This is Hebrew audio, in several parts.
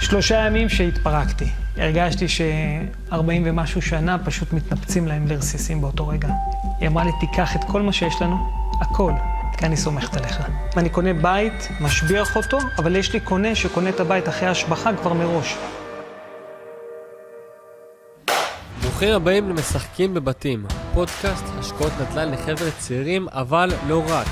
3 ימים שהתפרקתי. הרגשתי ש40 ומשהו שנה פשוט מתנפצים להם לרסיסים באותו רגע. היא אמרה לי, תיקח את כל מה שיש לנו, הכל, כי אני סומכת עליך. ואני קונה בית, משביח אותו, אבל יש לי קונה שקונה את הבית אחרי ההשבחה כבר מראש. ברוכים הבאים למשחקים בבתים, פודקאסט השקעות נדל"ן לחבר'ה צעירים, אבל לא רק.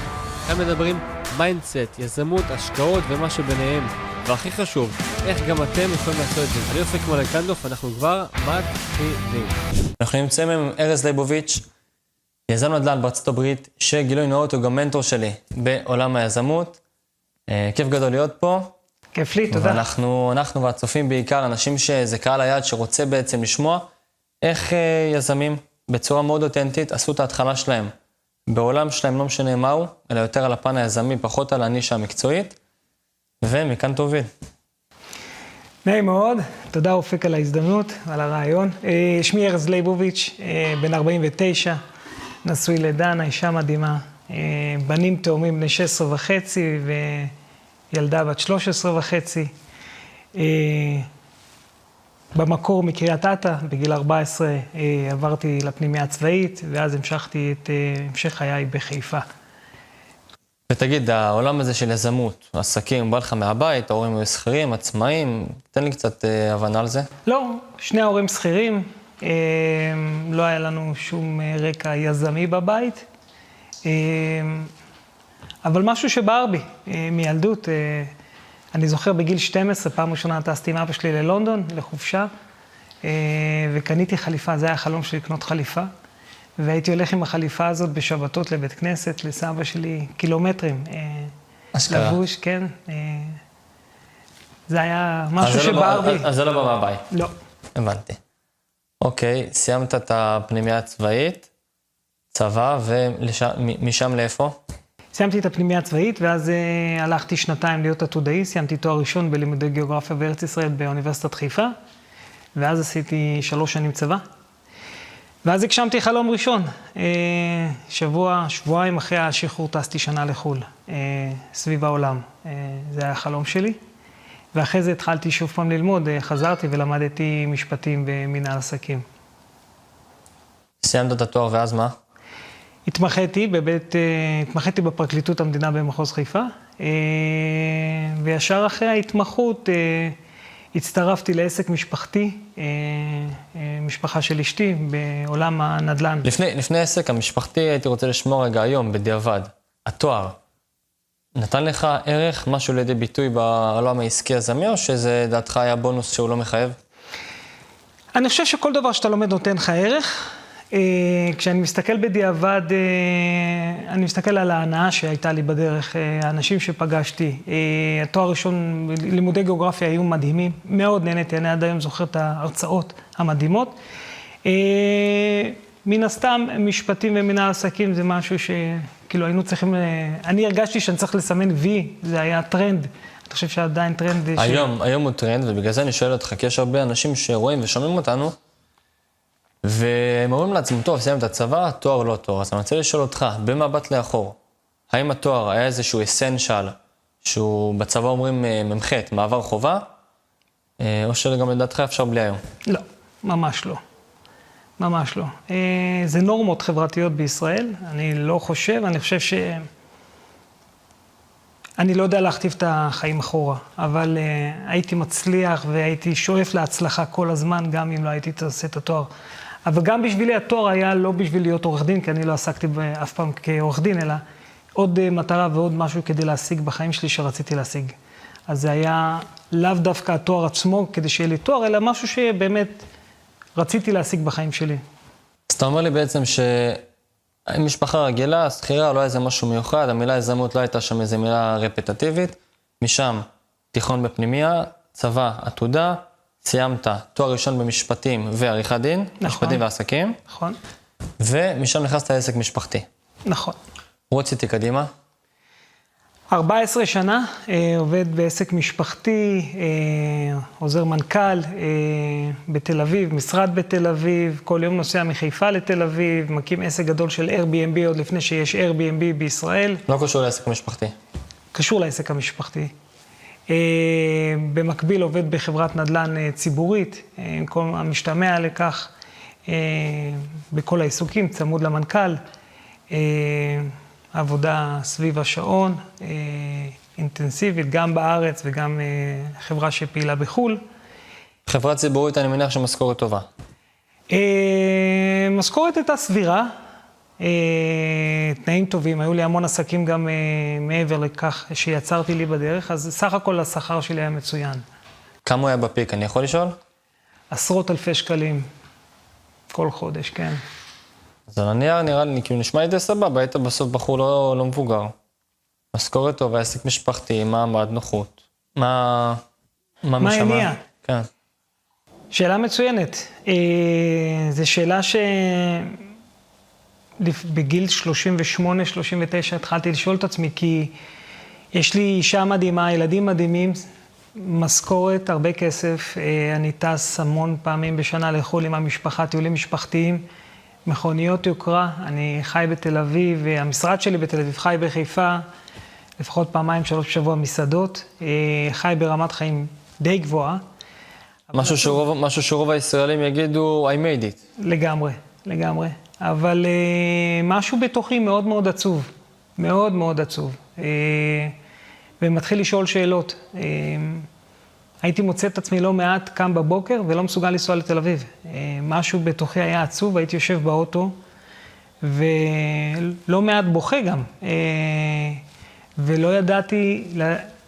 כאן מדברים מיינדסט, יזמות, השקעות ומה שביניהם. והכי חשוב, איך גם אתם יכולים לעשות את זה. אני אופק מולקנדוף, אנחנו כבר מתחילים. אנחנו נמצאים עם ארז ליבוביץ', יזם נדל"ן בארצות הברית, שגילוי נאות הוא גם מנטור שלי בעולם היזמות. כיף גדול להיות פה. כיף לי, תודה. ואנחנו והצופים בעיקר, אנשים שזה קהל היעד שרוצה בעצם לשמוע איך יזמים בצורה מאוד אותנטית עשו את ההתחלה שלהם. בעולם שלהם לא משנה מהו, אלא יותר על הפן היזמי, פחות על הנישה המקצועית. ומכאן תוביל. נעים מאוד, תודה אופק על ההזדמנות, על הרעיון. שמי ארז ליבוביץ', בן 49, נשוי לדנה, אישה מדהימה. בנים תאומים בני 16 וחצי וילדה בת 13 וחצי. במקור מקריית אתא, בגיל 14 עברתי לפנימיה הצבאית, ואז המשכתי את המשך חיי בחיפה. ותגיד, העולם הזה של יזמות, עסקים, בא לך מהבית, ההורים היו שכירים, עצמאים, תן לי קצת הבנה על זה. לא, שני ההורים שכירים, לא היה לנו שום רקע יזמי בבית, אבל משהו שבער בי מילדות. אני זוכר בגיל 12, פעם ראשונה טסתי עם אבא שלי ללונדון, לחופשה, וקניתי חליפה, זה היה החלום שלי לקנות חליפה. והייתי הולך עם החליפה הזאת בשבתות לבית כנסת, לסבא שלי, קילומטרים. אשכרה. לבוש, כן. זה היה משהו שבער בי. אז זה לא בא מהבית. לא. הבנתי. אוקיי, סיימת את הפנימיה הצבאית, צבא, ומשם לאיפה? סיימתי את הפנימיה הצבאית, ואז הלכתי 2 להיות עתודאי, סיימתי תואר ראשון בלימודי גיאוגרפיה בארץ ישראל באוניברסיטת חיפה, ואז עשיתי 3 שנים צבא. ואז הגשמתי חלום ראשון. שבועיים אחרי השחרור טסתי שנה לחו"ל, סביב העולם. זה היה החלום שלי. ואחרי זה התחלתי שוב פעם ללמוד, חזרתי ולמדתי משפטים במנהל עסקים. סיימת את התואר ואז מה? התמחיתי בפרקליטות המדינה במחוז חיפה, וישר אחרי ההתמחות הצטרפתי לעסק משפחתי, משפחה של אשתי, בעולם הנדל"ן. לפני העסק המשפחתי הייתי רוצה לשמוע רגע היום, בדיעבד. התואר, נתן לך ערך, משהו לידי ביטוי בעולם העסקי הזמי, או שזה דעתך היה בונוס שהוא לא מחייב? אני חושב שכל דבר שאתה לומד נותן לך ערך. כשאני מסתכל בדיעבד, אני מסתכל על ההנאה שהייתה לי בדרך, האנשים שפגשתי. התואר הראשון, לימודי גיאוגרפיה היו מדהימים, מאוד נהניתי, אני עד היום זוכר את ההרצאות המדהימות. מן הסתם, משפטים ומנהל עסקים זה משהו שכאילו היינו צריכים, אני הרגשתי שאני צריך לסמן וי, זה היה טרנד. אני חושב שעדיין טרנד היום הוא טרנד, ובגלל זה אני שואל אותך, כי יש הרבה אנשים שרואים ושומעים אותנו, והם אומרים לעצמם, טוב, סיים את הצבא, תואר לא תואר. אז אני רוצה לשאול אותך, במבט לאחור, האם התואר היה איזשהו אסנשל, שהוא בצבא אומרים ממחת, מעבר חובה, או שגם לדעתך אפשר בלי היום? לא, ממש לא. ממש לא. זה נורמות חברתיות בישראל, אני לא חושב, אני חושב אני לא יודע להכתיב את החיים אחורה, אבל הייתי מצליח והייתי שואף להצלחה כל הזמן, גם אם לא הייתי עושה את התואר. אבל גם בשבילי התואר היה לא בשביל להיות עורך דין, כי אני לא עסקתי אף פעם כעורך דין, אלא עוד מטרה ועוד משהו כדי להשיג בחיים שלי שרציתי להשיג. אז זה היה לאו דווקא התואר עצמו כדי שיהיה לי תואר, אלא משהו שבאמת רציתי להשיג בחיים שלי. אז אתה אומר לי בעצם משפחה רגילה, שכירה, לא היה איזה משהו מיוחד, המילה יזמות לא הייתה שם איזו מילה רפטטיבית, משם תיכון בפנימיה, צבא, עתודה, סיימת תואר ראשון במשפטים ועריכת דין, נכון. משפטים ועסקים, נכון. ומשם נכנסת לעסק משפחתי. נכון. רוץ איתי קדימה. 14 שנה, עובד בעסק משפחתי, עוזר מנכ"ל בתל אביב, משרד בתל אביב, כל יום נוסע מחיפה לתל אביב, מקים עסק גדול של Airbnb עוד לפני שיש Airbnb בישראל. לא קשור לעסק משפחתי. קשור לעסק המשפחתי. במקביל עובד בחברת נדל"ן ציבורית, עם כל המשתמע לכך, בכל העיסוקים, צמוד למנכ"ל, עבודה סביב השעון, אינטנסיבית, גם בארץ וגם חברה שפעילה בחו"ל. חברה ציבורית, אני מניח שמשכורת טובה. משכורת הייתה סבירה, תנאים טובים, היו לי המון עסקים גם מעבר לכך שיצרתי לי בדרך, אז סך הכל השכר שלי היה מצוין. כמה הוא היה בפיק, אני יכול לשאול? עשרות אלפי שקלים כל חודש, כן. אז על הנייר נראה לי, כאילו נשמע לי די סבבה, היית בסוף בחור לא מבוגר. משכורת טובה, עסק משפחתי, מעמד, נוחות. מה הניע? כן. שאלה מצוינת. זו שאלה שבגיל 38-39 התחלתי לשאול את עצמי, כי יש לי אישה מדהימה, ילדים מדהימים, משכורת, הרבה כסף. אני טס המון פעמים בשנה לחו"ל עם המשפחה, טיולים משפחתיים, מכוניות יוקרה. אני חי בתל אביב, והמשרד שלי בתל אביב, חי בחיפה, לפחות פעמיים, 3 בשבוע מסעדות. חי ברמת חיים די גבוהה. משהו שרוב הישראלים יגידו, I made it. לגמרי, לגמרי. אבל משהו בתוכי מאוד מאוד עצוב. מאוד מאוד עצוב. ומתחיל לשאול שאלות. הייתי מוצא את עצמי לא מעט קם בבוקר ולא מסוגל לנסוע לתל אביב. משהו בתוכי היה עצוב, הייתי יושב באוטו, ולא מעט בוכה גם. ולא ידעתי,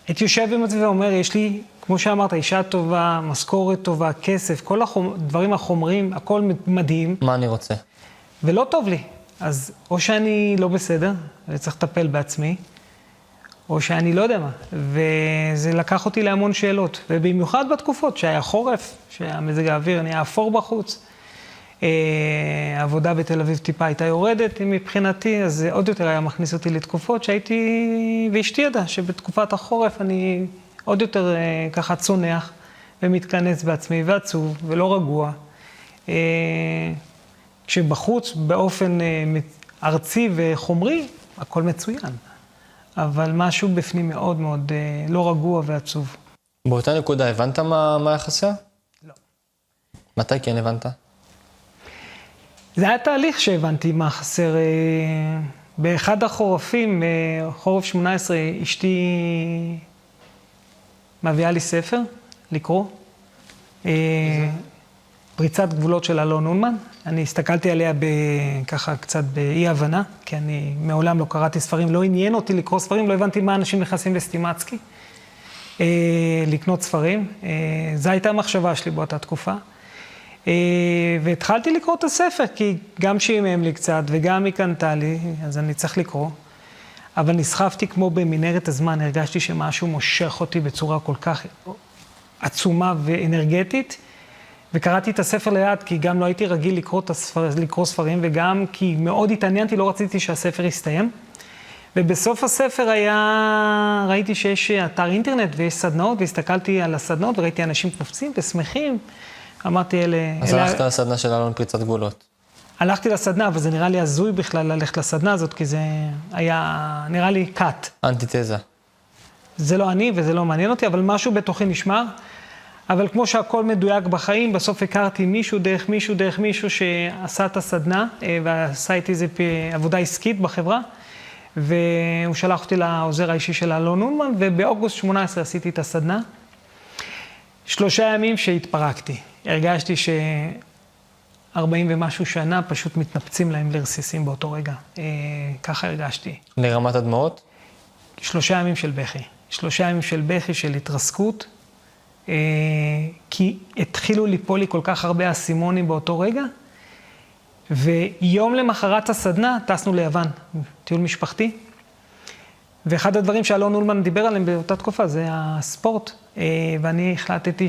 הייתי יושב עם עצמי ואומר, יש לי, כמו שאמרת, אישה טובה, משכורת טובה, כסף, כל הדברים החומרים, הכל מדהים. מה אני רוצה? ולא טוב לי. אז או שאני לא בסדר, וצריך לטפל בעצמי, או שאני לא יודע מה. וזה לקח אותי להמון שאלות. ובמיוחד בתקופות שהיה חורף, שהמזג האוויר נהיה אפור בחוץ, העבודה בתל אביב טיפה הייתה יורדת מבחינתי, אז זה עוד יותר היה מכניס אותי לתקופות שהייתי, ואשתי ידעה שבתקופת החורף אני עוד יותר ככה צונח ומתכנס בעצמי ועצוב ולא רגוע. כשבחוץ באופן ארצי וחומרי, הכל מצוין. אבל משהו בפנים מאוד מאוד לא רגוע ועצוב. באותה נקודה הבנת מה יחסיה? לא. מתי כן הבנת? זה היה תהליך שהבנתי מה חסר. באחד החורפים, חורף 18, אשתי מביאה לי ספר לקרוא. פריצת גבולות של אלון אולמן. אני הסתכלתי עליה ככה קצת באי הבנה, כי אני מעולם לא קראתי ספרים, לא עניין אותי לקרוא ספרים, לא הבנתי מה אנשים נכנסים לסטימצקי, לקנות ספרים. זו הייתה המחשבה שלי באותה תקופה. והתחלתי לקרוא את הספר, כי גם שימם לי קצת וגם היא קנתה לי, אז אני צריך לקרוא. אבל נסחפתי כמו במנהרת הזמן, הרגשתי שמשהו מושך אותי בצורה כל כך עצומה ואנרגטית, וקראתי את הספר ליד, כי גם לא הייתי רגיל לקרוא ספרים, וגם כי מאוד התעניינתי, לא רציתי שהספר יסתיים. ובסוף הספר ראיתי שיש אתר אינטרנט ויש סדנאות, והסתכלתי על הסדנאות וראיתי אנשים קופצים ושמחים. אמרתי אז הלכת לסדנה של אלון פריצת גבולות. הלכתי לסדנה, אבל זה נראה לי הזוי בכלל ללכת לסדנה הזאת, כי זה היה, נראה לי קאט. אנטיתזה. זה לא אני וזה לא מעניין אותי, אבל משהו בתוכי נשמר. אבל כמו שהכל מדויק בחיים, בסוף הכרתי מישהו דרך מישהו שעשה את הסדנה, ועשה איתי איזו עבודה עסקית בחברה, והוא שלח אותי לעוזר האישי של אלון אולמן, ובאוגוסט 18 עשיתי את הסדנה. 3 ימים שהתפרקתי. הרגשתי 40 ומשהו שנה פשוט מתנפצים להם לרסיסים באותו רגע. ככה הרגשתי. לרמת הדמעות? 3 ימים של בכי. 3 ימים של בכי, של התרסקות, כי התחילו ליפול לי כל כך הרבה אסימונים באותו רגע, ויום למחרת הסדנה טסנו ליוון, טיול משפחתי, ואחד הדברים שאלון אולמן דיבר עליהם באותה תקופה זה הספורט, ואני החלטתי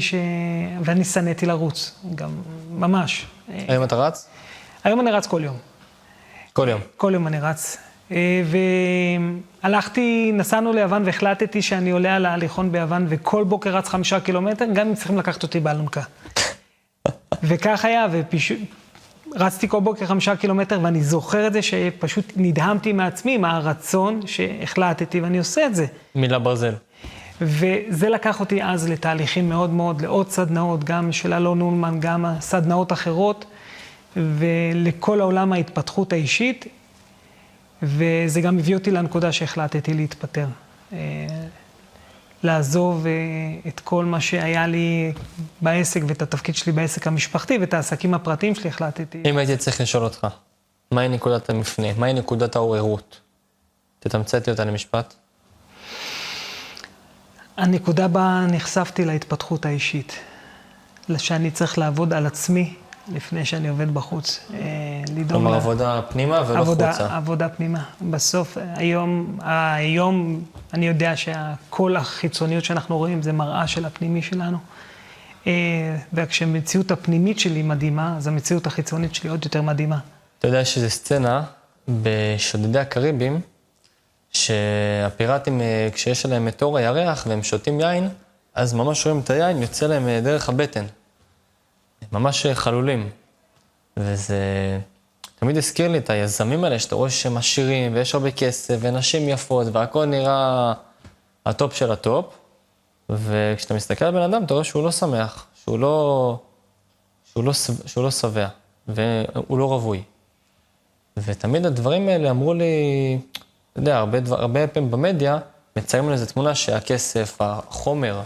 ואני שנאתי לרוץ, גם ממש. היום אתה רץ? היום אני רץ כל יום. כל יום? כל יום אני רץ. והלכתי, נסענו ליוון והחלטתי שאני עולה על ההליכון ביוון, וכל בוקר רץ 5 קילומטר, גם אם צריכים לקחת אותי באלונקה. וכך היה, רצתי כל בוקר 5 קילומטר, ואני זוכר את זה שפשוט נדהמתי מעצמי, מהרצון שהחלטתי, ואני עושה את זה. מילה ברזל. וזה לקח אותי אז לתהליכים מאוד מאוד, לעוד סדנאות, גם של אלון אולמן, גם סדנאות אחרות, ולכל העולם ההתפתחות האישית, וזה גם הביא אותי לנקודה שהחלטתי להתפטר. לעזוב את כל מה שהיה לי בעסק ואת התפקיד שלי בעסק המשפחתי ואת העסקים הפרטיים שלי החלטתי. אם הייתי צריך לשאול אותך, מהי נקודת המפנה? מהי נקודת העוררות? תתמצת לי אותה למשפט. הנקודה בה נחשפתי להתפתחות האישית, שאני צריך לעבוד על עצמי לפני שאני עובד בחוץ. כלומר, עבודה פנימה ולא חוצה. עבודה פנימה. בסוף, היום אני יודע שכל החיצוניות שאנחנו רואים זה מראה של הפנימי שלנו. וכשהמציאות הפנימית שלי מדהימה, אז המציאות החיצונית שלי עוד יותר מדהימה. אתה יודע שזו סצנה בשודדי הקריבים, שהפיראטים, כשיש עליהם את אור הירח והם שותים יין, אז ממש רואים את היין, יוצא להם דרך הבטן. ממש חלולים. וזה תמיד הזכיר לי את היזמים האלה, שאתה רואה שהם עשירים, ויש הרבה כסף, ונשים יפות, והכל נראה הטופ של הטופ. וכשאתה מסתכל על בן אדם, אתה רואה שהוא לא שמח, שהוא לא שבע, והוא לא רווי. ותמיד הדברים האלה אמרו לי, אתה יודע, הרבה פעמים במדיה, מציירים על איזו תמונה שהכסף, החומר,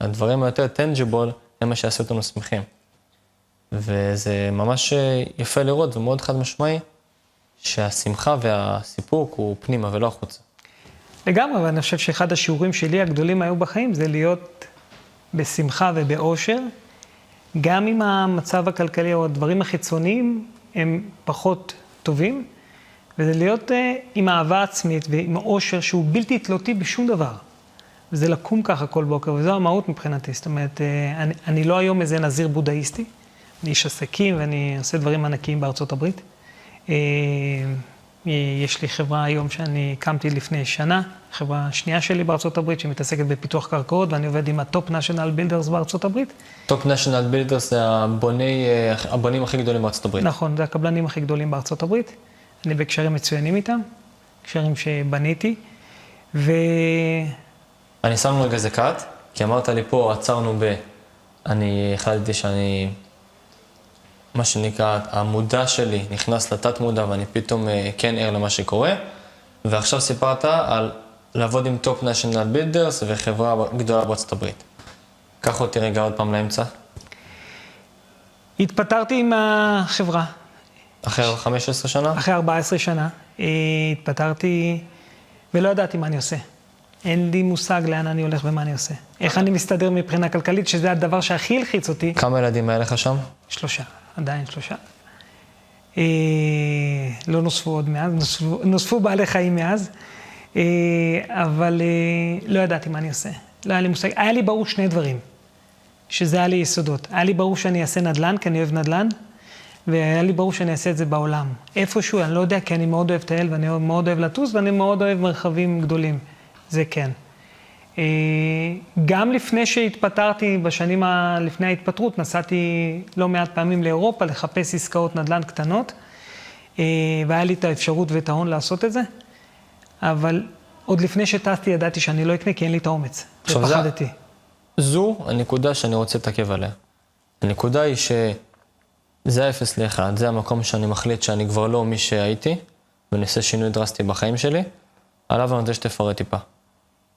הדברים היותר טנג'יבול, הם מה שעשו אותנו שמחים. וזה ממש יפה לראות ומאוד חד משמעי, שהשמחה והסיפוק הוא פנימה ולא החוצה. לגמרי, ואני חושב שאחד השיעורים שלי הגדולים היו בחיים, זה להיות בשמחה ובאושר, גם אם המצב הכלכלי או הדברים החיצוניים הם פחות טובים, וזה להיות עם אהבה עצמית ועם האושר שהוא בלתי תלותי בשום דבר. וזה לקום ככה כל בוקר, וזו המהות מבחינתי. זאת אומרת, אני לא היום איזה נזיר בודהיסטי, אני איש עסקים ואני עושה דברים ענקיים בארצות הברית. יש לי חברה היום שאני הקמתי לפני שנה, חברה שנייה שלי בארצות הברית, שמתעסקת בפיתוח קרקעות, ואני עובד עם הטופ נשיונל בילדרס בארצות הברית. טופ נשיונל בילדרס זה הבונים הכי גדולים בארצות הברית. נכון, זה הקבלנים הכי גדולים בארצות הברית. אני בקשרים מצוינים איתם, קשרים שבניתי, אני שם רגע זה קאט, כי אמרת לי פה, עצרנו אני החלטתי שאני, מה שנקרא, המודע שלי נכנס לתת מודע, ואני פתאום כן ער למה שקורה, ועכשיו סיפרת על לעבוד עם טופ נשיונל בילדרס וחברה גדולה בארצות הברית. קח אותי רגע עוד פעם לאמצע. התפטרתי עם החברה. אחרי 15 שנה? אחרי 14 שנה. התפטרתי ולא ידעתי מה אני עושה. אין לי מושג לאן אני הולך ומה אני עושה. איך אני מסתדר מבחינה כלכלית, שזה הדבר שהכי הלחיץ אותי. כמה ילדים היה לך שם? 3, עדיין 3. לא נוספו עוד מאז, נוספו בעלי חיים מאז, אבל לא ידעתי מה אני עושה. לא היה לי מושג. היה לי ברור שני דברים, שזה היה לי יסודות. היה לי ברור שאני אעשה נדל"ן, כי אני אוהב נדל"ן, והיה לי ברור שאני אעשה את זה בעולם. איפשהו, אני לא יודע, כי אני מאוד אוהב טייל, ואני מאוד אוהב לטוס, ואני מאוד אוהב מרחבים גדולים. זה כן. גם לפני שהתפטרתי, בשנים לפני ההתפטרות, נסעתי לא מעט פעמים לאירופה לחפש עסקאות נדל"ן קטנות, והיה לי את האפשרות ואת ההון לעשות את זה, אבל עוד לפני שטסתי ידעתי שאני לא אקנה, כי אין לי את האומץ. ופחדתי. זו הנקודה שאני רוצה להתעכב עליה. הנקודה היא שזה 0-1, זה המקום שאני מחליט שאני כבר לא מי שהייתי, ואני עושה שינוי דרסטי בחיים שלי, עליו אני רוצה שתפרט טיפה.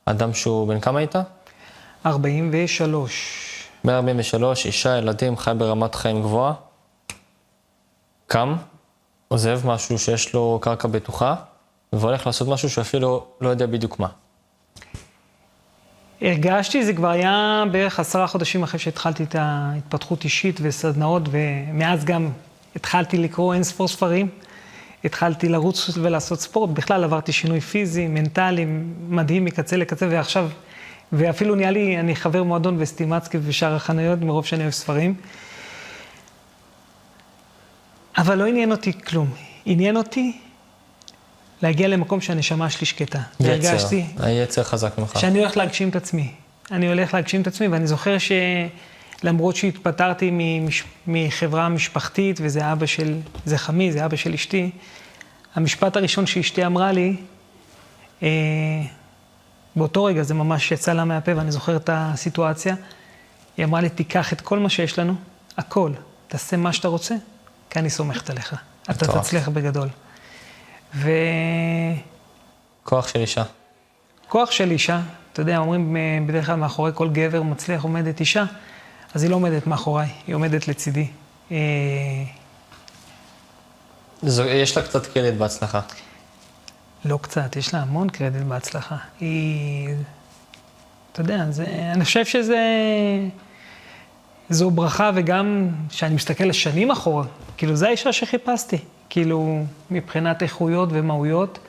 אדם שהוא בן כמה היית? 43. 143, אישה, ילדים, חי ברמת חיים גבוהה. קם, עוזב משהו שיש לו קרקע בטוחה, והולך לעשות משהו שאפילו לא יודע בדיוק מה. הרגשתי, זה כבר היה בערך 10 חודשים אחרי שהתחלתי את ההתפתחות אישית וסדנאות, ומאז גם התחלתי לקרוא אין ספור ספרים. התחלתי לרוץ ולעשות ספורט, בכלל עברתי שינוי פיזי, מנטלי, מדהים מקצה לקצה, ועכשיו, ואפילו נהיה לי, אני חבר מועדון וסטימצקי ושאר החנויות, מרוב שאני אוהב ספרים. אבל לא עניין אותי כלום. עניין אותי להגיע למקום שהנשמה שלי שקטה. יצר, היצר חזק ממך. שאני הולך להגשים את עצמי. אני הולך להגשים את עצמי, ואני זוכר שלמרות שהתפטרתי מחברה משפחתית, וזה אבא של, זה חמי, זה אבא של אשתי, המשפט הראשון שאשתי אמרה לי, באותו רגע זה ממש יצא לה מהפה, ואני זוכר את הסיטואציה. היא אמרה לי, תיקח את כל מה שיש לנו, הכל, תעשה מה שאתה רוצה, כי אני סומכת עליך. אתה תצליח בגדול. כוח של אישה. כוח של אישה, אתה יודע, אומרים בדרך כלל מאחורי כל גבר מצליח עומדת אישה, אז היא לא עומדת מאחוריי, היא עומדת לצידי. יש לה קצת קרדיט בהצלחה. לא קצת, יש לה המון קרדיט בהצלחה. אתה יודע, אני חושב זו ברכה, וגם שאני מסתכל לשנים אחורה, כאילו, זו האישה שחיפשתי, כאילו, מבחינת איכויות ומהויות,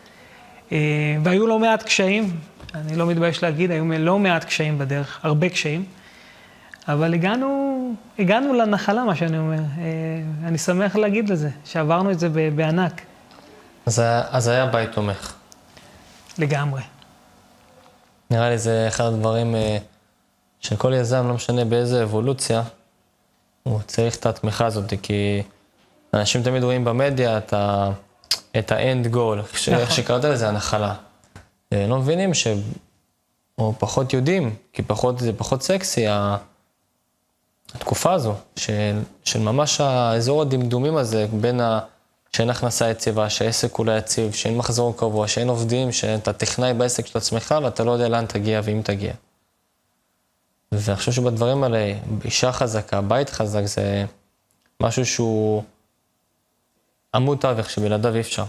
והיו לא מעט קשיים, אני לא מתבייש להגיד, היו לא מעט קשיים בדרך, הרבה קשיים, אבל הגענו לנחלה, מה שאני אומר. אני שמח להגיד לזה, שעברנו את זה בענק. אז היה בית תומך. לגמרי. נראה לי זה אחד הדברים של כל יזם, לא משנה באיזה אבולוציה, הוא צריך את התמיכה הזאת, כי אנשים תמיד רואים במדיה את ה-end goal, איך שקראת לזה, הנחלה. לא מבינים או פחות יודעים, כי זה פחות סקסי, התקופה הזו, של ממש האזור הדמדומים הזה, בין שאין הכנסה יציבה, שהעסק הוא לא יציב, שאין מחזור קבוע, שאין עובדים, שאתה טכנאי בעסק של עצמך, ואתה לא יודע לאן תגיע ואם תגיע. ואני חושב שבדברים האלה, אישה חזקה, בית חזק, זה משהו שהוא עמוד תווך שבלעדיו אי אפשר.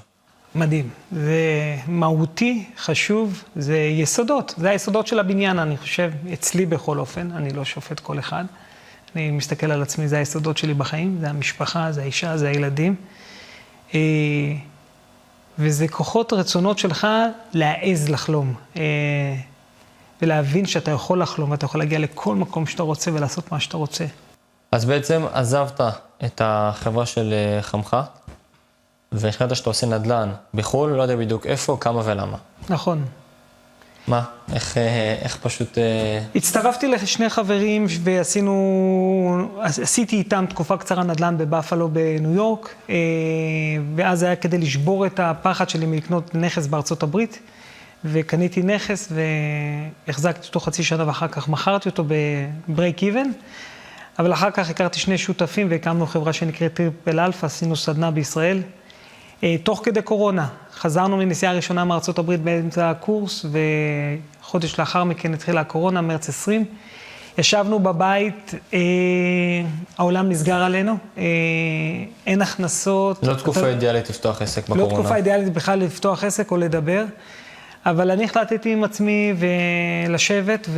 מדהים. זה מהותי, חשוב, זה יסודות. זה היסודות של הבניין, אני חושב, אצלי בכל אופן, אני לא שופט כל אחד. אני מסתכל על עצמי, זה היסודות שלי בחיים, זה המשפחה, זה האישה, זה הילדים. וזה כוחות רצונות שלך להעז לחלום. ולהבין שאתה יכול לחלום, ואתה יכול להגיע לכל מקום שאתה רוצה ולעשות מה שאתה רוצה. אז בעצם עזבת את החברה של חמך, והחלטת שאתה עושה נדל"ן בחו"ל, לא יודע בדיוק איפה, כמה ולמה. נכון. מה? איך פשוט... הצטרפתי לשני חברים עשיתי איתם תקופה קצרה נדל"ן בבאפלו בניו יורק, ואז היה כדי לשבור את הפחד שלי מלקנות נכס בארצות הברית, וקניתי נכס והחזקתי אותו חצי שנה ואחר כך מכרתי אותו בברייק איבן, אבל אחר כך הכרתי שני שותפים והקמנו חברה שנקראת טריפל אלפא, עשינו סדנה בישראל. תוך כדי קורונה, חזרנו מנסיעה ראשונה מארצות הברית באמצע הקורס, וחודש לאחר מכן התחילה הקורונה, מרץ 20. ישבנו בבית, העולם נסגר עלינו, אין הכנסות. לא תקופה אידיאלית לפתוח עסק בקורונה. לא תקופה אידיאלית בכלל לפתוח עסק או לדבר, אבל אני החלטתי עם עצמי ולשבת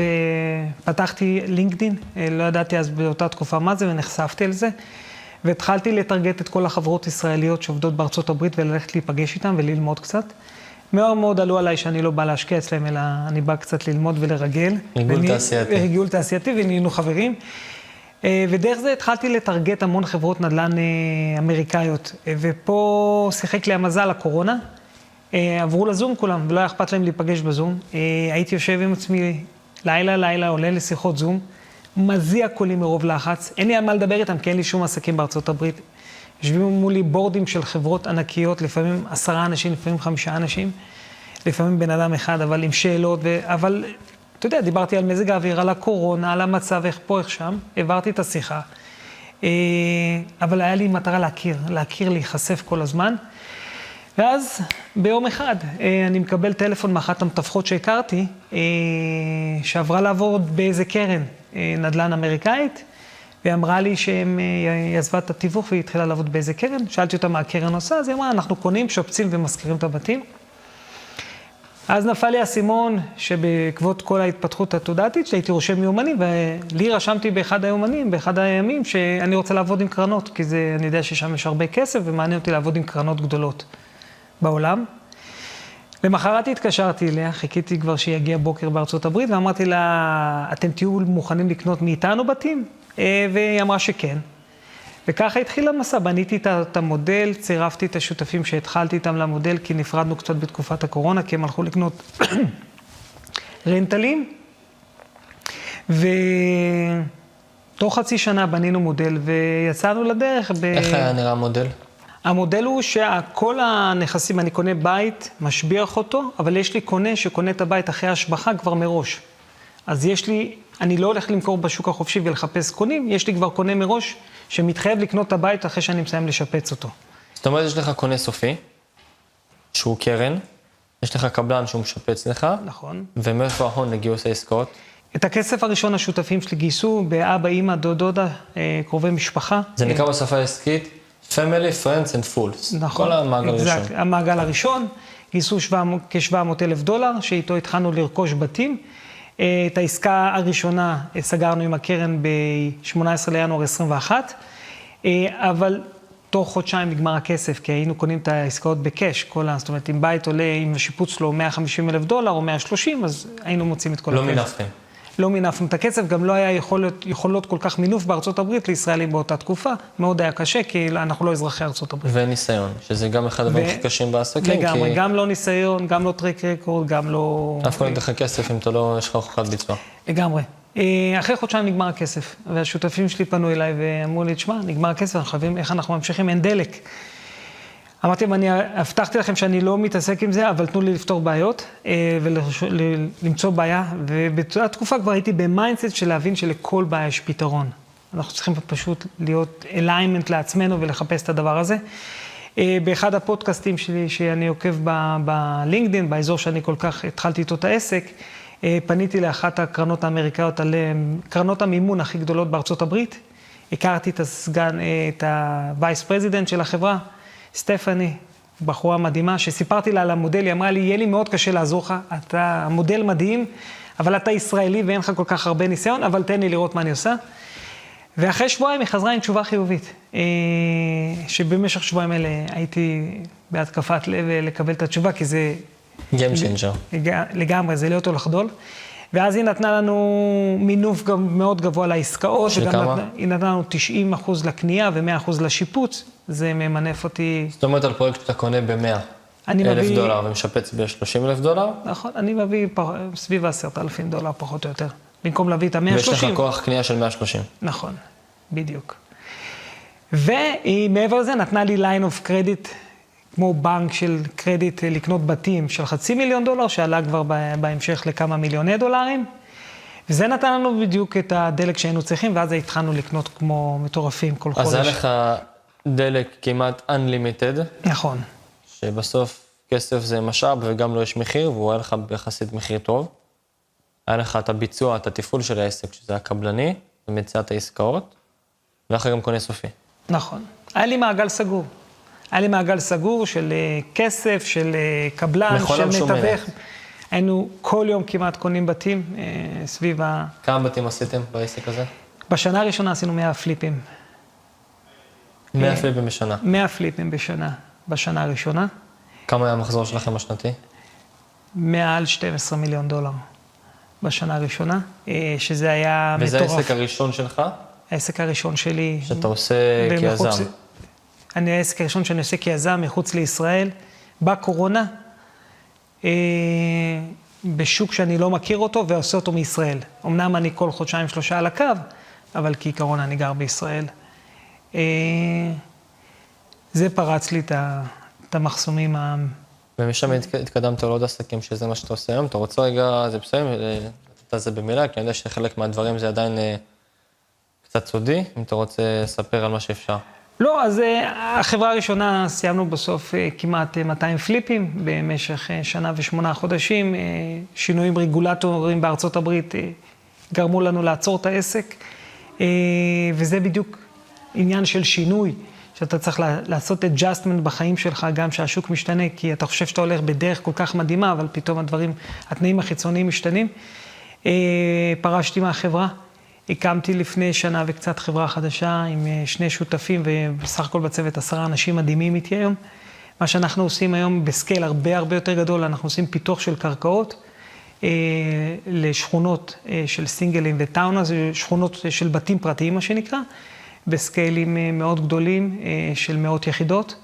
ופתחתי לינקדין, לא ידעתי אז באותה תקופה מה זה ונחשפתי על זה. והתחלתי לטרגט את כל החברות ישראליות שעובדות בארצות הברית וללכת להיפגש איתם וללמוד קצת. מאוד מאוד עלו עליי שאני לא בא להשקיע אצלם, אלא אני בא קצת ללמוד ולרגל. ריגול תעשייתי. ריגול תעשייתי, ונהיינו חברים. ודרך זה התחלתי לטרגט המון חברות נדל"ן אמריקאיות. ופה שיחק לי המזל הקורונה. עברו לזום כולם, ולא היה אכפת להם להיפגש בזום. הייתי יושב עם עצמי לילה, עולה לשיחות זום. מזיע קולי מרוב לחץ, אין לי על מה לדבר איתם, כי אין לי שום עסקים בארצות הברית. יושבים מולי בורדים של חברות ענקיות, לפעמים 10 אנשים, לפעמים 5 אנשים, לפעמים בן אדם אחד, אבל עם שאלות, אבל אתה יודע, דיברתי על מזג האוויר, על הקורונה, על המצב, איך פה, איך שם, העברתי את השיחה. אבל היה לי מטרה להכיר, להיחשף כל הזמן. ואז ביום אחד אני מקבל טלפון מאחת המתווכות שהכרתי, שעברה לעבוד באיזה קרן נדל"ן אמריקאית, והיא אמרה לי שהם עזבה את התיווך והיא התחילה לעבוד באיזה קרן. שאלתי אותה מה הקרן עושה, אז היא אמרה, אנחנו קונים, שופצים ומזכירים את הבתים. אז נפל לי הסימון שבעקבות כל ההתפתחות התודעתית שהייתי רושם יומנים, ולי רשמתי באחד הימים שאני רוצה לעבוד עם קרנות, כי אני יודע ששם יש הרבה כסף ומעניין אותי לעבוד עם קרנות גדולות בעולם. למחרת התקשרתי אליה, חיכיתי כבר שיגיע בוקר בארצות הברית, ואמרתי לה, אתם תהיו מוכנים לקנות מאיתנו בתים? והיא אמרה שכן. וככה התחיל המסע, בניתי את המודל, צירפתי את השותפים שהתחלתי איתם למודל, כי נפרדנו קצת בתקופת הקורונה, כי הם הלכו לקנות רנטלים. ותוך חצי שנה בנינו מודל, ויצאנו לדרך. איך היה נראה המודל? המודל הוא שכל הנכסים, אני קונה בית, משביח אותו, אבל יש לי קונה שקונה את הבית אחרי השבחה כבר מראש. אז יש לי, אני לא הולך למכור בשוק החופשי ולחפש קונים, יש לי כבר קונה מראש שמתחייב לקנות את הבית אחרי שאני מסיים לשפץ אותו. זאת אומרת, יש לך קונה סופי, שהוא קרן, יש לך קבלן שהוא משפץ לך, נכון. ומאיפה ההון לגיוס העסקאות? את הכסף הראשון השותפים שלי גייסו באבא, אמא, דודה, קרובי משפחה. זה נקרא בשפה העסקית Family, Friends and Fools. נכון. כל המעגל הראשון. המעגל הראשון, גייסו כ-700,000 שאיתו התחלנו לרכוש בתים. את העסקה הראשונה סגרנו עם הקרן ב-18 לינואר 21, אבל תוך חודשיים נגמר הכסף, כי היינו קונים את העסקאות בקש, זאת אומרת, אם בית עולה, אם השיפוץ לו $150,000 או 130, אז היינו מוצאים את כל הכסף. לא מינפתם. לא מינפנו את הכסף, גם לא היה יכולות כל כך מינוף בארצות הברית לישראלים באותה תקופה, מאוד היה קשה, כי אנחנו לא אזרחי ארצות הברית. וניסיון, שזה גם אחד הדברים הכי קשים בעסקים, לגמרי, כי גם לא ניסיון, גם לא טרק רקורד, גם לא... אף אחד לא ייתן לך כסף אם אתה לא, יש לך הוכחת ביצוע. לגמרי. אחרי חודשיים נגמר הכסף, והשותפים שלי פנו אליי ואמרו לי, תשמע, נגמר הכסף, אנחנו חייבים, איך אנחנו ממשיכים, אין דלק. אמרתי להם, אני הבטחתי לכם שאני לא מתעסק עם זה, אבל תנו לי לפתור בעיות ולמצוא בעיה, ובתקופה תקופה כבר הייתי במיינדסט של להבין שלכל בעיה יש פתרון. אנחנו צריכים פשוט להיות אליימנט לעצמנו ולחפש את הדבר הזה. באחד הפודקאסטים שלי שאני עוקב בלינקדין, באזור שאני כל כך התחלתי איתו את העסק, פניתי לאחת הקרנות האמריקאיות על קרנות המימון הכי גדולות בארצות הברית. הכרתי את הסגן, את הווייס פרזידנט של החברה, סטפני, בחורה מדהימה, שסיפרתי לה על המודל, היא אמרה לי, יהיה לי מאוד קשה לעזור לך, אתה מודל מדהים, אבל אתה ישראלי ואין לך כל כך הרבה ניסיון, אבל תן לי לראות מה אני עושה. ואחרי שבועיים היא חזרה עם תשובה חיובית, שבמשך שבועיים אלה הייתי בהתקפת לב לקבל את התשובה, כי זה... Game changer. לגמרי, זה להיות או לחדול. ואז היא נתנה לנו מינוף גם מאוד גבוה לעסקאות. של כמה? היא נתנה לנו 90% לקנייה ו100% לשיפוץ. זה ממנף אותי... זאת אומרת על פרויקט שאתה קונה $100,000 ומשפץ $30,000? נכון, אני מביא סביב $10,000 פחות או יותר. במקום להביא את ה-130. ויש לך כוח קנייה של 130. נכון, בדיוק. והיא מעבר לזה נתנה לי line of credit, כמו בנק של קרדיט לקנות בתים של $500,000, שעלה כבר בהמשך לכמה מיליוני דולרים. וזה נתן לנו בדיוק את הדלק שהיינו צריכים, ואז התחלנו לקנות כמו מטורפים כל חודש. אז היה לך דלק כמעט unlimited. נכון. שבסוף כסף זה משאב וגם לא יש מחיר, והוא היה לך ביחסית מחיר טוב. היה לך את הביצוע, את התפעול של העסק, שזה הקבלני, ומציאת העסקאות, ואחר גם קונה סופי. נכון. היה לי מעגל סגור. היה לי מעגל סגור של כסף, של קבלן, של מתווך. היינו כל יום כמעט קונים בתים סביב ה... כמה בתים עשיתם בעסק הזה? בשנה הראשונה עשינו 100 פליפים. 100 פליפים בשנה? 100 פליפים בשנה, בשנה הראשונה. כמה היה המחזור שלכם השנתי? מעל $12 מיליון בשנה הראשונה, שזה היה מטורף. וזה העסק הראשון שלך? העסק הראשון שלי. שאתה עושה כיזם. העסק הראשון שאני עושה כיזם מחוץ לישראל, בקורונה, בשוק שאני לא מכיר אותו ועושה אותו מישראל. אמנם אני כל חודשיים 3 על הקו, אבל כעיקרון אני גר בישראל. זה פרץ לי את המחסומים ומשם התקדמת לעוד עסקים שזה מה שאתה עושה היום. אתה רוצה רגע, זה בסדר, לתת את זה במילה, כי אני יודע שחלק מהדברים זה עדיין קצת סודי, אם אתה רוצה לספר על מה שאפשר. לא, אז החברה הראשונה סיימנו בסוף כמעט 200 פליפים במשך שנה ו8 חודשים. שינויים רגולטוריים בארצות הברית גרמו לנו לעצור את העסק, וזה בדיוק עניין של שינוי, שאתה צריך לעשות adjustment בחיים שלך, גם שהשוק משתנה, כי אתה חושב שאתה הולך בדרך כל כך מדהימה, אבל פתאום התנאים החיצוניים משתנים. פרשתי מהחברה. הקמתי לפני שנה וקצת חברה חדשה עם 2 שותפים, ובסך הכל בצוות 10 אנשים מדהימים איתי היום. מה שאנחנו עושים היום בסקייל הרבה יותר גדול, אנחנו עושים פיתוח של קרקעות לשכונות של סינגלים וטאונס, שכונות של בתים פרטיים מה שנקרא, בסקיילים מאוד גדולים של מאות יחידות.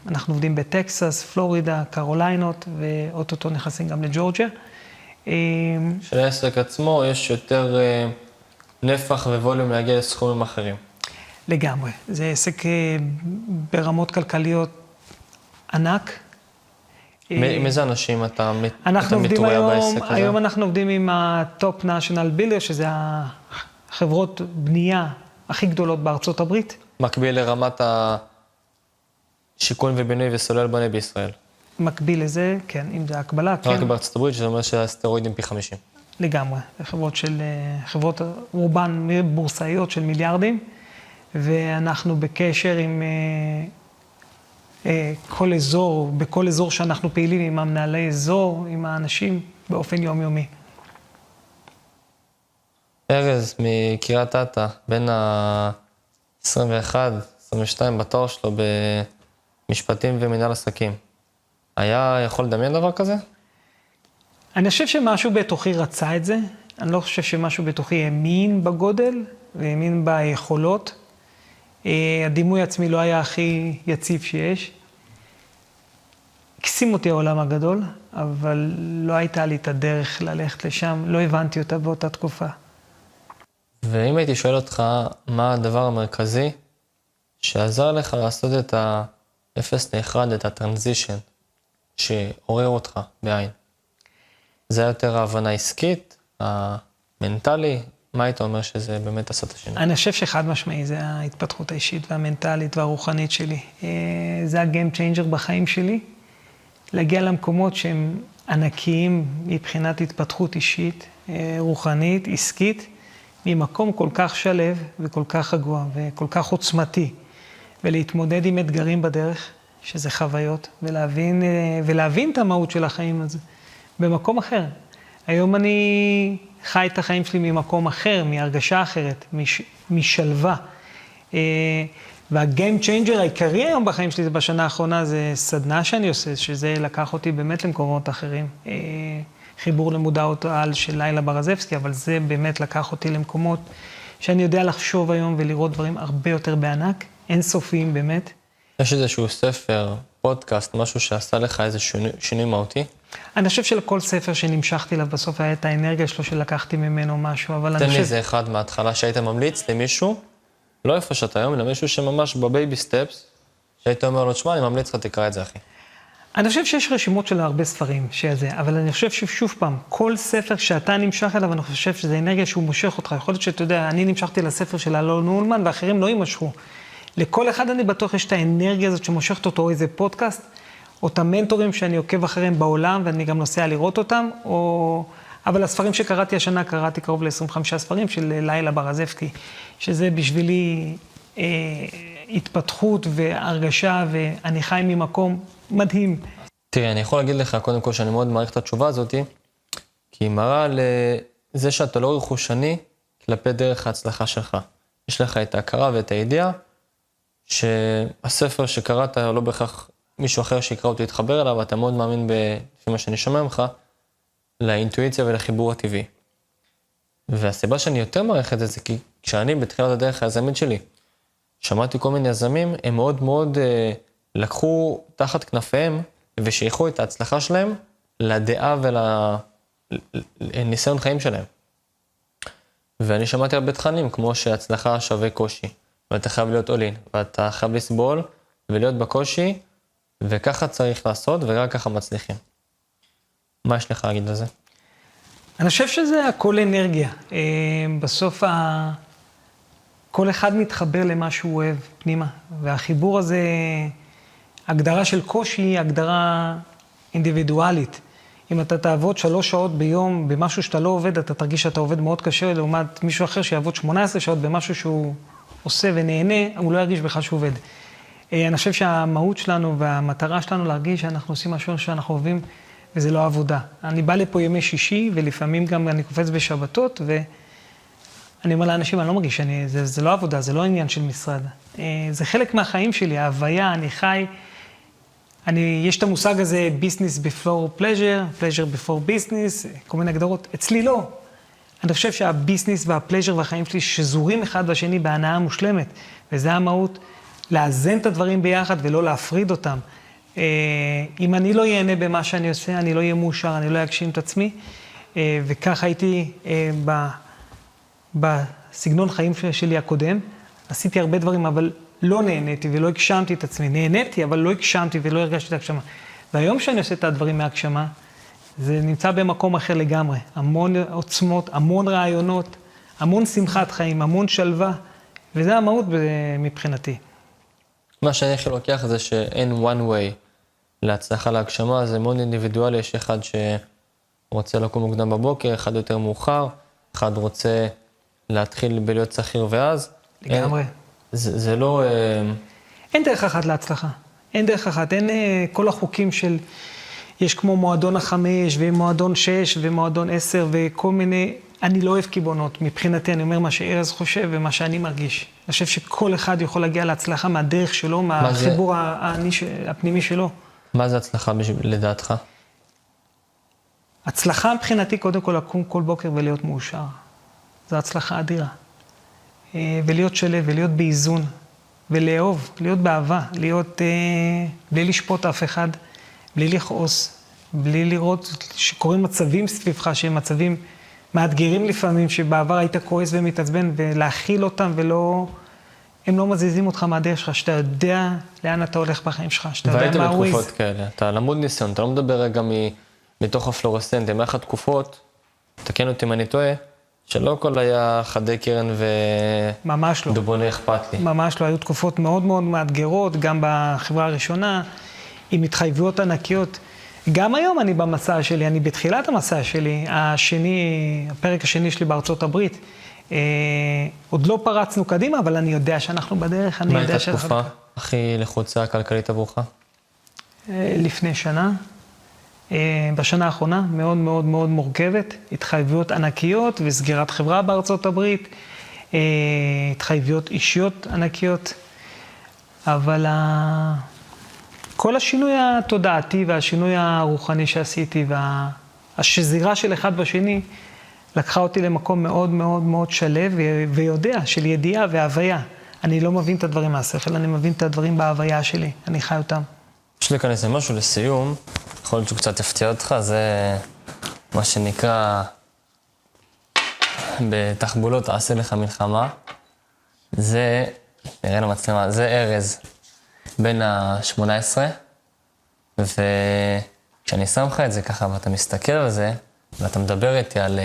אנחנו עובדים בטקסס, פלורידה, קרוליינות, ואוטוטו נכנסים גם לג'ורג'יה. של העסק עצמו יש יותר נפח וווליום להגיע לסכומים אחרים. לגמרי. זה עסק ברמות כלכליות ענק. מאיזה אנשים אתה אנחנו עובדים מתוריה בעסק הזה? היום אנחנו עובדים עם ה-Top National Builder, שזה החברות בנייה הכי גדולות בארצות הברית. מקביל לרמת השיכון ובינוי וסולל בונה בישראל. מקביל לזה, כן, אם זה הקבלה, כן. רק בארצות הברית, שזה אומר שהסטרואידים פי 50. לגמרי. חברות רובן בורסאיות של מיליארדים, ואנחנו בקשר עם בכל אזור שאנחנו פעילים, עם המנהלי אזור, עם האנשים, באופן יומיומי. ארז מקריית אתא, בין ה-21, 22 בתואר שלו במשפטים ומנהל עסקים. היה יכול לדמיין דבר כזה? אני חושב שמשהו בתוכי רצה את זה. אני לא חושב שמשהו בתוכי האמין בגודל והאמין ביכולות. הדימוי עצמי לא היה הכי יציב שיש. הקסים אותי העולם הגדול, אבל לא הייתה לי את הדרך ללכת לשם. לא הבנתי אותה באותה תקופה. ואם הייתי שואל אותך, מה הדבר המרכזי שעזר לך לעשות את ה-0 ל-1, את הטרנזישן, שעורר אותך בעין? זה היה יותר ההבנה העסקית, המנטלי? מה היית אומר שזה באמת עשה את השינוי? אני חושב שחד משמעי, זה ההתפתחות האישית והמנטלית והרוחנית שלי. זה ה-game changer בחיים שלי. להגיע למקומות שהם ענקיים מבחינת התפתחות אישית, רוחנית, עסקית, ממקום כל כך שלב וכל כך רגוע וכל כך עוצמתי, ולהתמודד עם אתגרים בדרך, שזה חוויות, ולהבין את המהות של החיים הזה, במקום אחר. היום אני חי את החיים שלי ממקום אחר, מהרגשה אחרת, משלווה. והגיים צ'יינג'ר העיקרי היום בחיים שלי בשנה האחרונה זה סדנה שאני עושה, שזה לקח אותי באמת למקומות אחרים. חיבור למודעות העל של לילה ברזבסקי, אבל זה באמת לקח אותי למקומות שאני יודע לחשוב היום ולראות דברים הרבה יותר בענק, אינסופיים באמת. יש איזשהו ספר, פודקאסט, משהו שעשה לך איזה שינוי מהותי? אני חושב שלכל ספר שנמשכתי אליו בסוף היה את האנרגיה שלו שלקחתי ממנו משהו, אבל אני תן חושב... לי איזה אחד מההתחלה שהיית ממליץ למישהו, לא איפה שאתה היום, אלא מישהו שממש בבייבי סטפס, שהיית אומר לו, תשמע, אני ממליץ לך, תקרא את זה, אחי. אני חושב שיש רשימות של הרבה ספרים שזה, אבל אני חושב ששוב פעם, כל ספר שאתה נמשך אליו, אני חושב שזה אנרגיה שהוא מושך אותך. יכול להיות שאתה יודע, אני נמשכתי לספר של אלון אולמן, ואחרים לא יימשכו. לכל אחד אני בטוח יש את האנרגיה הזאת שמושכת אותו, או איזה פודקאסט, או את המנטורים שאני עוקב אחריהם בעולם, ואני גם נוסע לראות אותם, אבל הספרים שקראתי השנה, קראתי קרוב ל-25 ספרים של לילה ברזבסקי, שזה בשבילי התפתחות והרגשה, ואני חי ממקום מדהים. תראה, אני יכול להגיד לך קודם כל שאני מאוד מעריך את התשובה הזאת, כי היא מראה לזה שאתה לא רכושני כלפי דרך ההצלחה שלך. יש לך את ההכרה ואת הידיעה, שהספר שקראת לא בהכרח מישהו אחר שיקרא אותו יתחבר אליו, ואתה מאוד מאמין לפי מה שאני שומע ממך, לאינטואיציה ולחיבור הטבעי. והסיבה שאני יותר מעריך את זה כי כשאני בתחילת הדרך היזמית שלי, שמעתי כל מיני יזמים, הם מאוד מאוד לקחו תחת כנפיהם ושייכו את ההצלחה שלהם לדעה ולניסיון חיים שלהם. ואני שמעתי הרבה תכנים, כמו שהצלחה שווה קושי, ואתה חייב להיות אולין, ואתה חייב לסבול ולהיות בקושי, וככה צריך לעשות, ורק ככה מצליחים. מה יש לך להגיד לזה? אני חושב שזה הכל אנרגיה. בסוף כל אחד מתחבר למה שהוא אוהב פנימה, והחיבור הזה, הגדרה של קושי היא הגדרה אינדיבידואלית. אם אתה תעבוד 3 שעות ביום במשהו שאתה לא עובד, אתה תרגיש שאתה עובד מאוד קשה, לעומת מישהו אחר שיעבוד 18 שעות במשהו שהוא עושה ונהנה, הוא לא ירגיש בכלל שהוא עובד. אני חושב שהמהות שלנו והמטרה שלנו להרגיש שאנחנו עושים משהו שאנחנו אוהבים, וזה לא עבודה. אני בא לפה ימי שישי, ולפעמים גם אני קופץ בשבתות, ואני אומר לאנשים, אני לא מרגיש זה לא עבודה, זה לא עניין של משרד. זה חלק מהחיים שלי, ההוויה, אני חי. יש את המושג הזה, business before pleasure, pleasure before business, כל מיני הגדרות. אצלי לא. אני חושב שהביזנס והפלז'ר והחיים שלי שזורים אחד בשני בהנאה מושלמת, וזה המהות, לאזן את הדברים ביחד ולא להפריד אותם. אם אני לא ייהנה במה שאני עושה, אני לא אהיה מאושר, אני לא אגשים את עצמי, וכך הייתי בסגנון חיים שלי הקודם, עשיתי הרבה דברים, אבל לא נהניתי ולא הגשמתי את עצמי. נהניתי, אבל לא הגשמתי ולא הרגשתי את ההגשמה. והיום שאני עושה את הדברים מהגשמה, זה נמצא במקום אחר לגמרי. המון עוצמות, המון רעיונות, המון שמחת חיים, המון שלווה, וזה המהות מבחינתי. מה שאני הכי לוקח זה שאין one way להצלחה להגשמה, זה מאוד אינדיבידואלי, יש אחד שרוצה לקום מוקדם בבוקר, אחד יותר מאוחר, אחד רוצה להתחיל בלהיות שכיר ואז. לגמרי. זה לא... אין דרך אחת להצלחה. אין דרך אחת. אין כל החוקים של... יש כמו מועדון ה5 ומועדון 6 ומועדון 10 וכל מיני... אני לא אוהב קיבעונות. מבחינתי אני אומר מה שארז חושב ומה שאני מרגיש. אני חושב שכל אחד יכול להגיע להצלחה מהדרך שלו, מהחיבור הפנימי שלו. מה זה הצלחה לדעתך? הצלחה מבחינתי קודם כל לקום כל בוקר ולהיות מאושר. זו הצלחה אדירה. ולהיות שלב, ולהיות באיזון, ולאהוב, להיות באהבה, להיות בלי לשפוט אף אחד, בלי לכעוס, בלי לראות שקורים מצבים סביבך, שהם מצבים מאתגרים לפעמים, שבעבר היית כועס ומתעצבן, ולהכיל אותם ולא... הם לא מזיזים אותך מהדרך שלך, שאתה יודע לאן אתה הולך בחיים שלך, שאתה יודע מה הוא... והיית בתקופות כאלה, אתה למוד ניסיון, אתה לא מדבר רגע מתוך הפלורסנט, עם אחת תקופות, תקן אותי אם אני טועה, שלא הכל היה חדי קרן ממש לא. ודובוני אכפת לי. ממש לא, היו תקופות מאוד מאוד מאתגרות, גם בחברה הראשונה, עם התחייבויות ענקיות. גם היום אני במסע שלי, אני בתחילת המסע שלי, הפרק השני שלי בארצות הברית, עוד לא פרצנו קדימה, אבל אני יודע שאנחנו בדרך, אני יודע מה הייתה התקופה הכי לחוצה הכלכלית עבורך? לפני שנה, בשנה האחרונה, מאוד מאוד מאוד מורכבת, התחייבויות ענקיות וסגירת חברה בארצות הברית, התחייבויות אישיות ענקיות, אבל כל השינוי התודעתי והשינוי הרוחני שעשיתי והשזירה של אחד בשני, לקחה אותי למקום מאוד מאוד מאוד שלב ויודע, של ידיעה והוויה. אני לא מבין את הדברים מהשכל, אני מבין את הדברים בהוויה שלי, אני חי אותם. יש לי כאן איזה משהו לסיום, יכול להיות שהוא קצת יפתיע אותך, זה מה שנקרא בתחבולות תעשה לך מלחמה. זה, נראה למצלמה, זה ארז בין ה-18, וכשאני שם לך את זה ככה ואתה מסתכל על זה, ואתה מדבר איתי על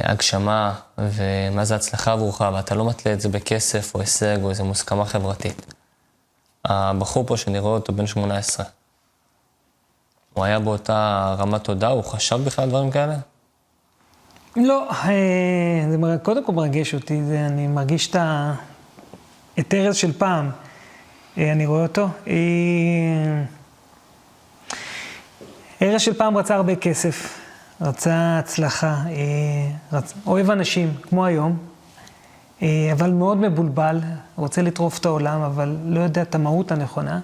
הגשמה ומה זה הצלחה עבורך, ואתה לא מתלה את זה בכסף או הישג או איזו מוסכמה חברתית. הבחור פה שאני רואה אותו בן 18, הוא היה באותה רמת תודעה, הוא חשב בכלל דברים כאלה? לא, זה קודם כל מרגש אותי, אני מרגיש את ארז של פעם, אני רואה אותו. ארז של פעם רצה הרבה כסף, רצה הצלחה, אוהב אנשים, כמו היום, אבל מאוד מבולבל, רוצה לטרוף את העולם, אבל לא יודע את המהות הנכונה.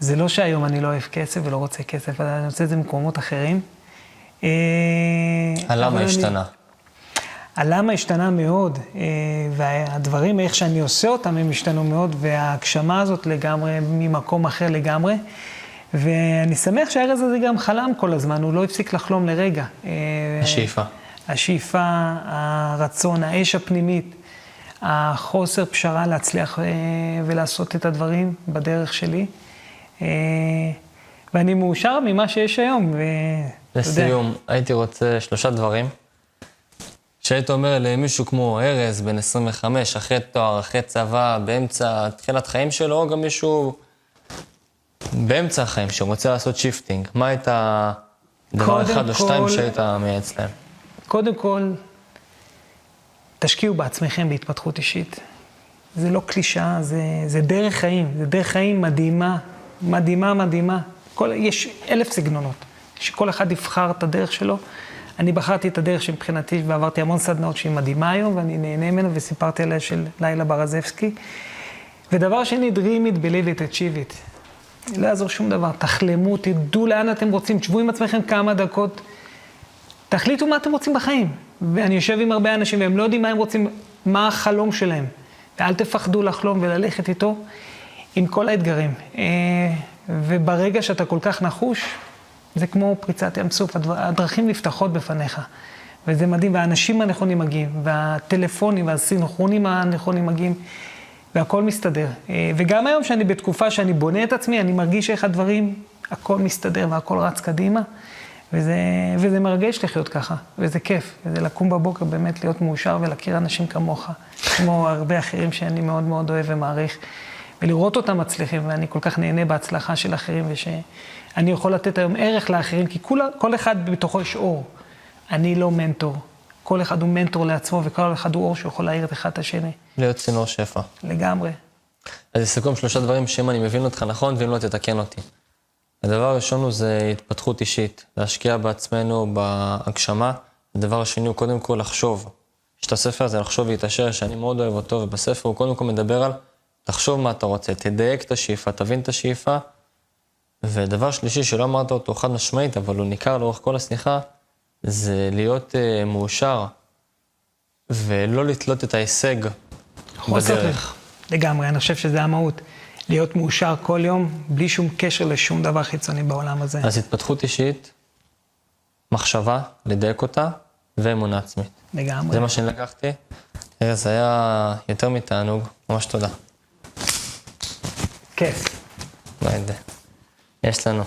זה לא שהיום אני לא אוהב כסף ולא רוצה כסף, אבל אני רוצה את זה במקומות אחרים. הלמה השתנה? הלמה השתנה מאוד, והדברים, איך שאני עושה אותם, הם השתנו מאוד, וההגשמה הזאת לגמרי, ממקום אחר לגמרי. ואני שמח שהארז הזה גם חלם כל הזמן, הוא לא הפסיק לחלום לרגע. השאיפה. השאיפה, הרצון, האש הפנימית, החוסר פשרה להצליח ולעשות את הדברים בדרך שלי. ואני מאושר ממה שיש היום. לסיום, הייתי רוצה 3 דברים. שהיית אומר למישהו כמו ארז, בן 25, אחרי תואר, אחרי צבא, באמצע תחילת חיים שלו, או גם מישהו באמצע החיים שרוצה לעשות שיפטינג. מה הייתה דבר אחד או 2 שהיית מייעץ להם? קודם כל, תשקיעו בעצמכם בהתפתחות אישית. זה לא קלישה, זה דרך חיים. זה דרך חיים מדהימה, מדהימה, מדהימה. יש 1000 סגנונות, שכל אחד יבחר את הדרך שלו. אני בחרתי את הדרך שמבחינתי, ועברתי המון סדנאות שהיא מדהימה היום, ואני נהנה ממנה, וסיפרתי עליה של לילה ברזבסקי. ודבר שני, dream it, believe it, achieve it. לא יעזור שום דבר, תחלמו, תדעו לאן אתם רוצים, תשבו עם עצמכם כמה דקות, תחליטו מה אתם רוצים בחיים. ואני יושב עם הרבה אנשים, והם לא יודעים מה הם רוצים, מה החלום שלהם. ואל תפחדו לחלום וללכת איתו עם כל האתגרים. וברגע שאתה כל כך נחוש, זה כמו פריצת ים סוף, הדרכים נפתחות בפניך. וזה מדהים, והאנשים הנכונים מגיעים, והטלפונים והסינכרונים הנכונים מגיעים, והכל מסתדר. וגם היום שאני בתקופה שאני בונה את עצמי, אני מרגיש איך הדברים, הכל מסתדר והכל רץ קדימה, וזה מרגש לחיות ככה, וזה כיף, וזה לקום בבוקר באמת להיות מאושר ולהכיר אנשים כמוך, כמו הרבה אחרים שאני מאוד מאוד אוהב ומעריך, ולראות אותם מצליחים, ואני כל כך נהנה בהצלחה של אחרים, ושאני יכול לתת היום ערך לאחרים, כי כל אחד בתוכו יש אור. אני לא מנטור. כל אחד הוא מנטור לעצמו, וכל אחד הוא אור שיכול להעיר את אחד את השני. להיות צינור שפע. לגמרי. אז לסיכום 3 דברים שאם אני מבין אותך נכון, ואם לא תתקן אותי. הדבר הראשון הוא זה התפתחות אישית, להשקיע בעצמנו בהגשמה. הדבר השני הוא קודם כל לחשוב. יש את הספר הזה, לחשוב ולהתעשר, שאני מאוד אוהב אותו, ובספר הוא קודם כל מדבר על תחשוב מה אתה רוצה, תדייק את השאיפה, תבין את השאיפה. ודבר שלישי שלא אמרת אותו חד משמעית, אבל הוא ניכר לאורך כל השיחה, זה להיות מאושר, ולא לתלות את ההישג בדרך. לגמרי, אני חושב שזה המהות. להיות מאושר כל יום, בלי שום קשר לשום דבר חיצוני בעולם הזה. אז התפתחות אישית, מחשבה, לדייק אותה, ואמונה עצמית. לגמרי. זה מה שאני לקחתי. זה היה יותר מתענוג, ממש תודה. כיף. יש לנו.